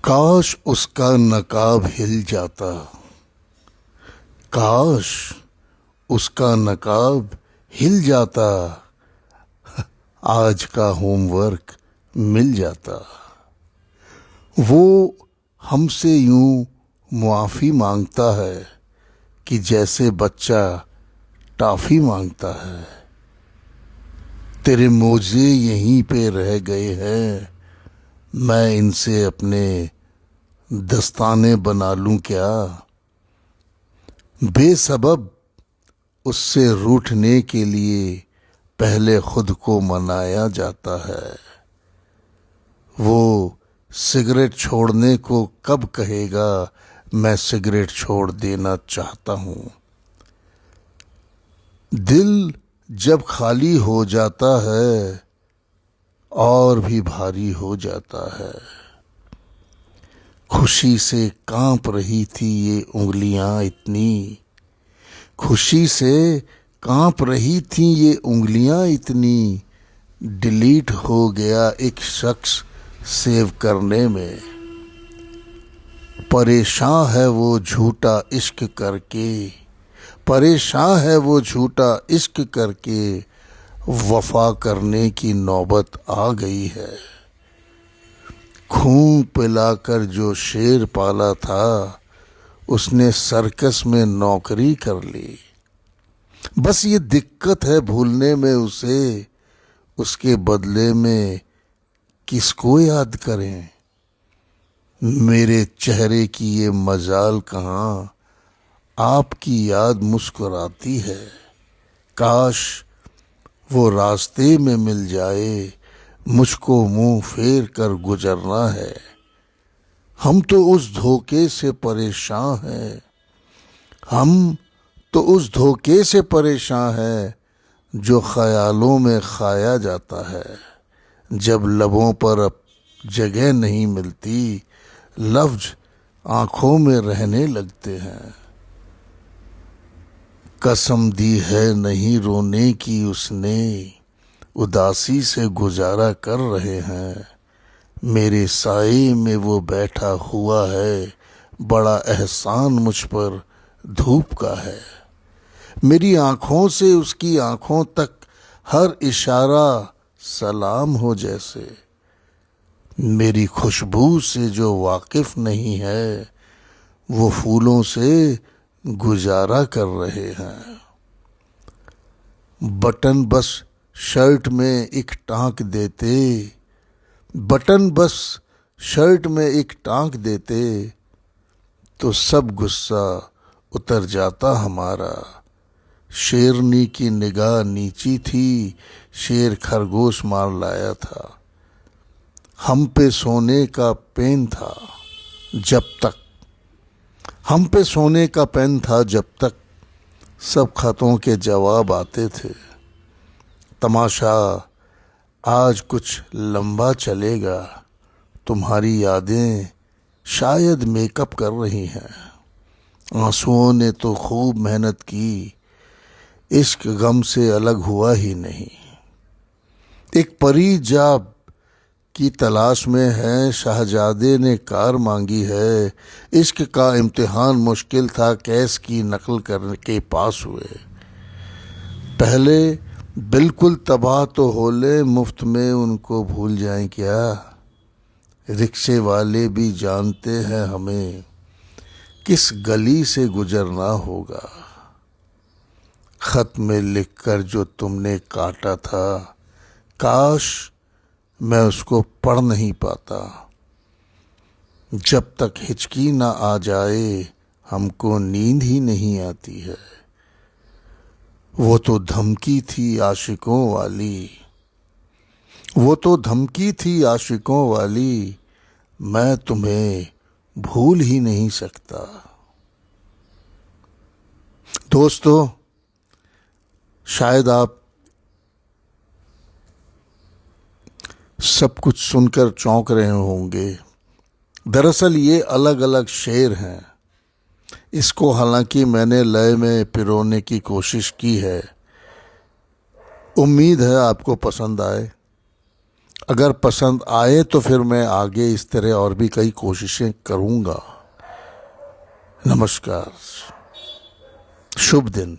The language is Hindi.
काश उसका नकाब हिल जाता। काश उसका नकाब हिल जाता। आज का होमवर्क मिल जाता। वो हमसे यूं मुआफ़ी मांगता है कि जैसे बच्चा टॉफ़ी मांगता है। तेरे मोजे यहीं पे रह गए हैं, मैं इनसे अपने दस्ताने बना लूं क्या। बेसबब उससे रूठने के लिए पहले खुद को मनाया जाता है। वो सिगरेट छोड़ने को कब कहेगा, मैं सिगरेट छोड़ देना चाहता हूँ। दिल जब खाली हो जाता है और भी भारी हो जाता है। खुशी से कांप रही थी ये उंगलियां इतनी, खुशी से कांप रही थी ये उंगलियां इतनी। डिलीट हो गया एक शख्स सेव करने में। परेशान है वो झूठा इश्क करके, परेशान है वो झूठा इश्क करके। वफा करने की नौबत आ गई है। खून पिलाकर जो शेर पाला था, उसने सर्कस में नौकरी कर ली। बस ये दिक्कत है भूलने में उसे, उसके बदले में किसको याद करें। मेरे चेहरे की ये मजाल कहाँ, आपकी याद मुस्कुराती है। काश वो रास्ते में मिल जाए, मुझको मुंह फेर कर गुजरना है। हम तो उस धोखे से परेशान हैं, हम तो उस धोखे से परेशान हैं जो ख्यालों में खाया जाता है। जब लबों पर अब जगह नहीं मिलती, लफ्ज आंखों में रहने लगते हैं। कसम दी है नहीं रोने की उसने, उदासी से गुजारा कर रहे हैं। मेरे साए में वो बैठा हुआ है, बड़ा एहसान मुझ पर धूप का है। मेरी आंखों से उसकी आंखों तक हर इशारा सलाम हो जैसे। मेरी खुशबू से जो वाकिफ नहीं है, वो फूलों से गुजारा कर रहे हैं। बटन बस शर्ट में एक टांक देते, बटन बस शर्ट में एक टांक देते, तो सब गुस्सा उतर जाता हमारा। शेरनी की निगाह नीची थी, शेर खरगोश मार लाया था। हम पे सोने का पेन था जब तक, हम पे सोने का पेन था जब तक सब खतों के जवाब आते थे। तमाशा आज कुछ लंबा चलेगा, तुम्हारी यादें शायद मेकअप कर रही हैं। आंसुओं ने तो खूब मेहनत की, इश्क गम से अलग हुआ ही नहीं। एक परी जाब की तलाश में है, शहजादे ने कार मांगी है। इश्क का इम्तिहान मुश्किल था, कैस की नकल करके पास हुए। पहले बिल्कुल तबाह तो होले, मुफ्त में उनको भूल जाएं क्या। रिक्शे वाले भी जानते हैं हमें किस गली से गुजरना होगा। खत में लिखकर जो तुमने काटा था, काश मैं उसको पढ़ नहीं पाता। जब तक हिचकी ना आ जाए, हमको नींद ही नहीं आती है। वो तो धमकी थी आशिकों वाली, वो तो धमकी थी आशिकों वाली, मैं तुम्हें भूल ही नहीं सकता। दोस्तों, शायद आप सब कुछ सुनकर चौंक रहे होंगे। दरअसल ये अलग अलग शेर हैं। इसको हालांकि मैंने लय में पिरोने की कोशिश की है। उम्मीद है आपको पसंद आए। अगर पसंद आए तो फिर मैं आगे इस तरह और भी कई कोशिशें करूँगा। नमस्कार, शुभ दिन।